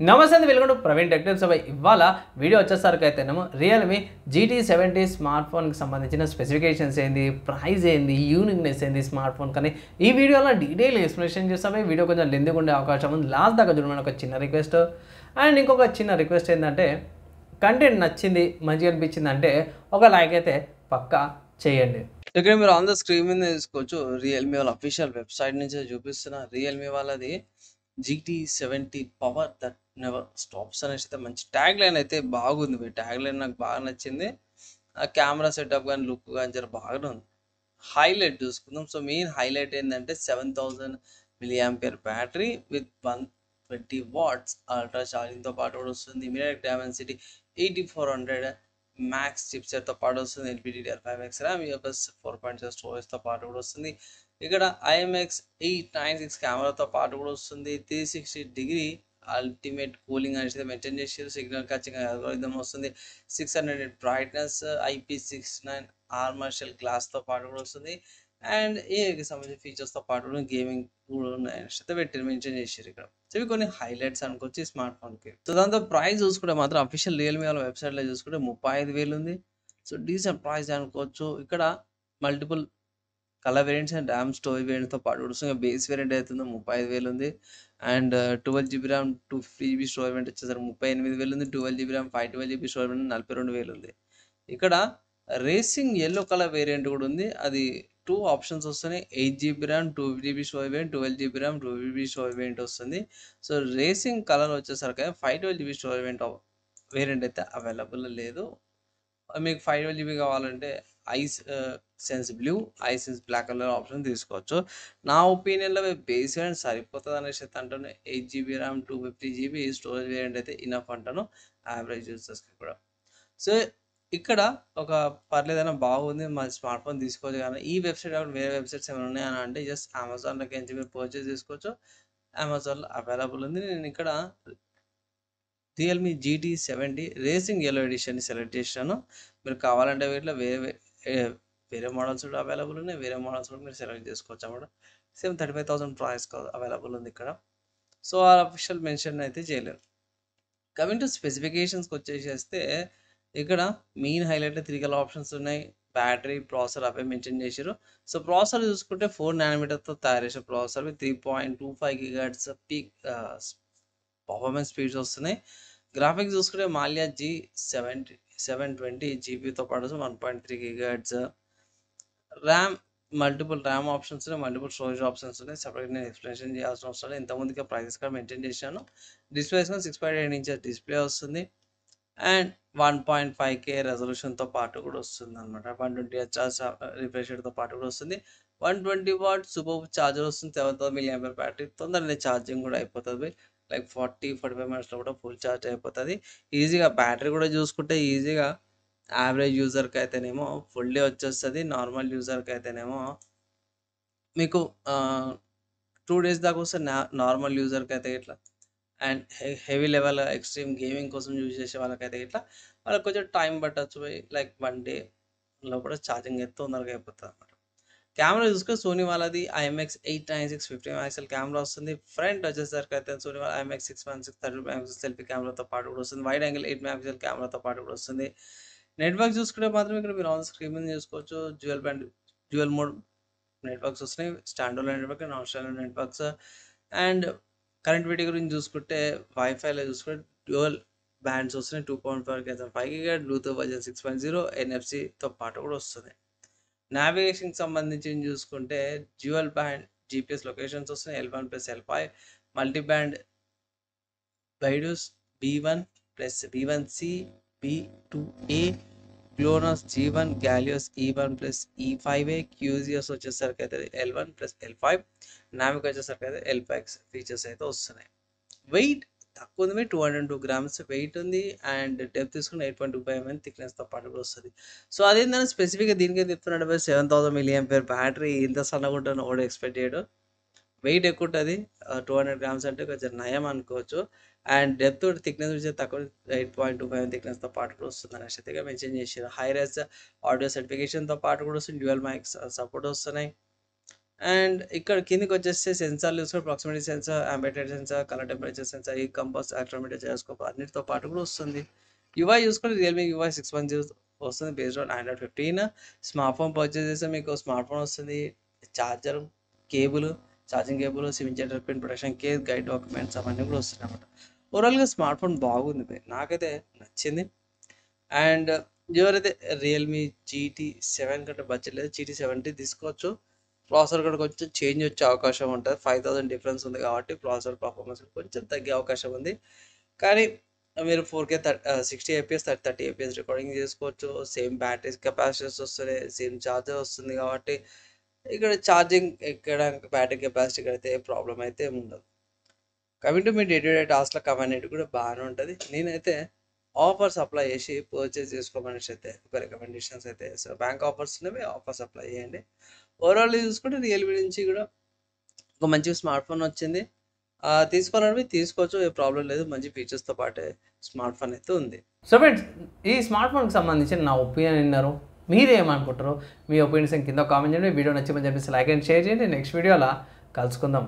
నమస్తే అండి, welcome to Praveen tech tips. ఇవాళ వీడియో వచ్చేసరికి అయితేనేమో రియల్మీ GT70 స్మార్ట్ ఫోన్కి సంబంధించిన స్పెసిఫికేషన్స్ ఏంది, ప్రైస్ ఏంది, యూనిక్నెస్ ఏంది స్మార్ట్ ఫోన్ కానీ ఈ వీడియోలో డీటెయిల్ ఎక్స్ప్లెనేషన్ చేస్తాము. వీడియో కొంచెం లెంతీగా ఉండే అవకాశం ఉంది. లాస్ట్ దాకా చూడమని ఒక చిన్న రిక్వెస్ట్. అండ్ ఇంకొక చిన్న రిక్వెస్ట్ ఏంటంటే కంటెంట్ నచ్చింది, మంచిగా అనిపించింది అంటే ఒక లైక్ అయితే పక్కా చేయండి. ఇక్కడ మీరు ఆన్ ద స్క్రీన్ మీద తీసుకోవచ్చు. రియల్మీ వాళ్ళ అఫీషియల్ వెబ్సైట్ నుంచి చూపిస్తున్న రియల్మీ వాళ్ళది GT70 power that never stops అనేసి అయితే మంచి ట్యాగ్ లైన్ అయితే బాగుంది. ట్యాగ్ లైన్ నాకు బాగా నచ్చింది. ఆ కెమెరా సెటప్ కానీ లుక్ కానీ జర బాగానే ఉంది. హైలైట్ చూసుకుందాం. సో మెయిన్ హైలైట్ ఏంటంటే 7000 mAh battery with 120 watts ultra ఛార్జింగ్తో పాటు కూడా వస్తుంది. ఇమీడియట్ డైమెన్సిటీ 8400 మ్యాక్స్ చిప్సెట్తో పాటు వస్తుంది. LPDDR5X ర్యామ్, UFS 4.0 స్టోరేజ్తో పాటు కూడా వస్తుంది. ఇక్కడ IMX896 కెమెరాతో పాటు కూడా వస్తుంది. 360 అల్టిమేట్ కూలింగ్ అనేది మెయింటైన్ చేసారు. సిగ్నల్ క్యాచింగ్ అల్గోరిథం వస్తుంది. 600 బ్రైట్నెస్, IP69 ఆర్మర్షియల్ గ్లాస్తో పాటు కూడా వస్తుంది. అండ్ ఏకి సంబంధించిన ఫీచర్స్తో పాటు కూడా గేమింగ్ కూడా ఉన్నాయని పెట్టి మెన్షన్ చేసారు ఇక్కడ. సో ఇవి కొన్ని హైలైట్స్ అనుకోవచ్చు ఈ స్మార్ట్ ఫోన్కి. సో దాంతో ప్రైస్ చూసుకుంటే మాత్రం అఫీషియల్ రియల్మీ వాళ్ళ వెబ్సైట్లో చూసుకుంటే 35,000 ఉంది. సో డీసెంట్ ప్రైస్ అనుకోవచ్చు. ఇక్కడ multiple colour variants and RAM storage వేరియంట్తో పాటు వస్తుంది. బేస్ వేరియంట్ అవుతుందో 35,000 ఉంది. And 12GB RAM 2GB storage variant వచ్చేసరికి 38,000 ఉంది. 12GB RAM 512GB storage variant 42,000 ఉంది. ఇక్కడ రేసింగ్ ఎల్లో కలర్ వేరియంట్ కూడా ఉంది. అది 2 ఆప్షన్స్ వస్తున్నాయి. 8GB RAM 2GB storage variant, 12GB RAM 2GB storage variant వస్తుంది. సో రేసింగ్ కలర్ వచ్చేసరికి 512GB స్టోరేజ్ వేరియంట్ అయితే అవైలబుల్ లేదు. మీకు 512GB కావాలంటే ice sense blue, ice sense black colour option తీసుకోవచ్చు. నా ఒపీనియన్లో బేస్ వేరియంట్ సరిపోతుంది అనేసి అయితే అంటాను. 8GB RAM 250GB storage variant అయితే ఇనఫ్ అంటాను యావరేజ్ యూజర్స్కి కూడా. సో ఇక్కడ ఒక పర్లేదైనా బాగుంది, మా స్మార్ట్ ఫోన్ తీసుకోవచ్చు. కానీ ఈ వెబ్సైట్ కాకుండా వేరే వెబ్సైట్స్ ఏమైనా ఉన్నాయని అంటే జస్ట్ అమెజాన్లోకి నుంచి మీరు పర్చేస్ చేసుకోవచ్చు. అమెజాన్లో అవైలబుల్ ఉంది. నేను ఇక్కడ రియల్మీ GT70 రేసింగ్ ఎల్లో ఎడిషన్ని సెలెక్ట్ చేశాను. మీరు కావాలంటే వీటిలో వేరే మోడల్స్ కూడా అవైలబుల్ ఉన్నాయి. వేరే మోడల్స్ కూడా మీరు సెలెక్ట్ చేసుకోవచ్చు అన్నమాట. సేమ్ 35,000 ప్రైస్ అవైలబుల్ ఉంది ఇక్కడ. సో ఆ అఫీషియల్ మెన్షన్ అయితే చేయలేదు. కమింగ్ టు స్పెసిఫికేషన్స్కి వచ్చేసేస్తే ఇక్కడ మెయిన్ హైలైట్ 3 కలర్ ఆప్షన్స్ ఉన్నాయి. బ్యాటరీ, ప్రాసెసర్ అవే మెన్షన్ చేశారు. సో ప్రాసెసర్ చూసుకుంటే 4 nanometerతో తయారు చేసే processor 3.25 GHz peak performance speeds వస్తున్నాయి. గ్రాఫిక్స్ చూసుకుంటే మాలియా G720 పాటు 1.3 GHz RAM, multiple RAM options ఉన్నాయి, మల్టిపుల్ స్టోరేజ్ ఆప్షన్స్ ఉన్నాయి. సపరేట్ నేను ఎక్స్ప్లెనేషన్ చేయాల్సిన అవసరం లేదు. ఇంతకుముందుగా ప్రైసెస్ కూడా మెయింటైన్ చేశాను. డిస్ప్లే 6.8 inches డిస్ప్లే వస్తుంది. అండ్ 1.5K రెజల్యూషన్తో పాటు కూడా వస్తుంది అనమాట. 120Hz రిఫ్రెష్ రేట్తో పాటు కూడా వస్తుంది. 120 వాట్ సూపర్ ఛార్జర్ వస్తుంది. 7000 mAh బ్యాటరీ తొందరగా ఛార్జింగ్ కూడా అయిపోతుంది. లైక్ 40-45 మినిట్స్లో కూడా ఫుల్ ఛార్జ్ అయిపోతుంది. ఈజీగా బ్యాటరీ కూడా చూసుకుంటే ఈజీగా యావరేజ్ యూజర్కి అయితేనేమో ఫుల్ డే వచ్చేస్తుంది. నార్మల్ యూజర్కి అయితేనేమో మీకు 2 days దాకా వస్తుంది. నార్మల్ యూజర్కి అయితే ఇట్లా and heavy level extreme gaming కోసం యూజ్ చేసే వాళ్ళకైతే ఇట్లా వాళ్ళకి కొంచెం టైం పట్టచ్చు. లైక్ 1 డేలో కూడా ఛార్జింగ్ అయితే తొందరగా అయిపోతుంది అనమాట. కెమెరా చూసుకుంటే సోనీ వాళ్ళది IMX896 50 MP కెమెరా వస్తుంది. ఫ్రంట్ వచ్చేసరికి అయితే సోనీ వాళ్ళ IMX616 30 MP సెల్ఫీ కెమెరాతో పాటు కూడా వస్తుంది. వైడ్ యాంగిల్ 8 MP కెమెరాతో పాటు కూడా వస్తుంది. నెట్వర్క్ చూసుకుంటే మాత్రం ఇక్కడ మీరు ఆన్ స్క్రీన్ మీద చూసుకోవచ్చు. డ్యూయల్ మోడ్ నెట్వర్క్స్ వస్తున్నాయి. Standard network, non standard networks. And connectivity గురించి చూసుకుంటే వైఫైలో చూసుకుంటే డ్యూయల్ బ్యాండ్స్ వస్తున్నాయి. 2.4 GHz 5 GHz బ్లూటూత్ వర్జన్ 6.0 NFC-తో పాటు కూడా వస్తుంది. నావిగేషన్కి సంబంధించి చూసుకుంటే డ్యూయల్ బ్యాండ్ GPS లొకేషన్స్ వస్తున్నాయి. L1+L5 multi band బైడూస్ B1+B1C B2A గ్లోనస్ G1 గ్యాలియోస్ E1+E5A QGS వచ్చేసరికి అయితే L1+L5 నావిక్ వచ్చేసరికి అయితే L5X ఫీచర్స్ అయితే వస్తున్నాయి. వెయిట్ తక్కువ ఉంది, 202 grams వెయిట్ ఉంది. అండ్ డెప్త్ తీసుకుని 8.25 mm థిక్నెస్తో పాటు కూడా వస్తుంది. సో అదేంటంటే స్పెసిఫిక్గా దీనికి చెప్తున్నాడు 7000 mAh బ్యాటరీ ఇంత సన్నగా ఉంటాను ఒకటి ఎక్స్పెక్ట్ చేయడు. వెయిట్ ఎక్కువ ఉంటుంది. 200 grams అంటే కొంచెం నయం అనుకోవచ్చు. అండ్ డెప్త్ థిక్నెస్ వచ్చి తక్కువ 8.25 థిక్నెస్తో పాటు కూడా వస్తుంది అనేసి అయితే మెన్షన్ చేసారు. హై రేస్ ఆడియో సర్టిఫికేషన్తో పాటు కూడా వస్తుంది. డ్యూయల్ మైక్స్ సపోర్ట్ వస్తున్నాయి. అండ్ ఇక్కడ కిందకి వచ్చేస్తే సెన్సార్లు చూసుకుంటే proximity sensor, ambient sensor, colour temperature sensor, ఈ కంపాస్, యాక్సిలరోమీటర్, జైరోస్కోప్ అన్నిటితో పాటు కూడా వస్తుంది. యూఐ చూసుకుంటే రియల్మీ యూఐ 610 వస్తుంది based on Android 15. Smart phone purchase చేస్తే మీకు స్మార్ట్ ఫోన్ వస్తుంది, charger, cable, charging cable, SIM injector pin, protection case, guide documents అవన్నీ కూడా వస్తున్నాయి అనమాట. ఓవరాల్గా స్మార్ట్ ఫోన్ బాగుంది భయ్, నాకైతే నచ్చింది. అండ్ ఎవరైతే రియల్మీ GT7 కంటే బడ్జెట్ లేదు, GT70 తీసుకోవచ్చు. ప్రాసెసర్ కూడా కొంచెం చేంజ్ వచ్చే అవకాశం ఉంటుంది, 5000 డిఫరెన్స్ ఉంది కాబట్టి ప్రాసెసర్ పర్ఫార్మెన్స్ కొంచెం తగ్గే అవకాశం ఉంది. కానీ మీరు 4K 60 FPS 30 FPS రికార్డింగ్ చేసుకోవచ్చు. సేమ్ బ్యాటరీ కెపాసిటీస్ వస్తుంది, సేమ్ ఛార్జర్ వస్తుంది కాబట్టి ఇక్కడ ఛార్జింగ్ ఎక్కడానికి బ్యాటరీ కెపాసిటీ అయితే ప్రాబ్లం అయితే ఉండదు. Coming to me day to day టాస్క్ల కమ్యూనిటీ కూడా బాగానే ఉంటుంది. నేనైతే ఆఫర్స్ అప్లై చేసి పర్చేస్ చేసుకోమని అయితే ఒక రికమెండేషన్స్ అయితే సో బ్యాంక్ ఆఫర్స్ ఉన్నవి, ఆఫర్స్ అప్లై చేయండి. ఓవరాల్ చూసుకుంటే రియల్మీ నుంచి కూడా ఒక మంచి స్మార్ట్ ఫోన్ వచ్చింది. తీసుకోవాలని తీసుకోవచ్చు, ఏ ప్రాబ్లం లేదు. మంచి ఫీచర్స్తో పాటే స్మార్ట్ ఫోన్ అయితే ఉంది. సో ఫ్రెండ్స్, ఈ స్మార్ట్ ఫోన్కి సంబంధించిన నా ఒపీనియన్ విన్నారు. మీరేమనుకుంటారు? మీ ఒపీనియన్స్ కింద కామెంట్ చేయండి. వీడియో నచ్చిందని చెప్పేసి లైక్ అండ్ షేర్ చేయండి. నెక్స్ట్ వీడియోలో కలుసుకుందాం.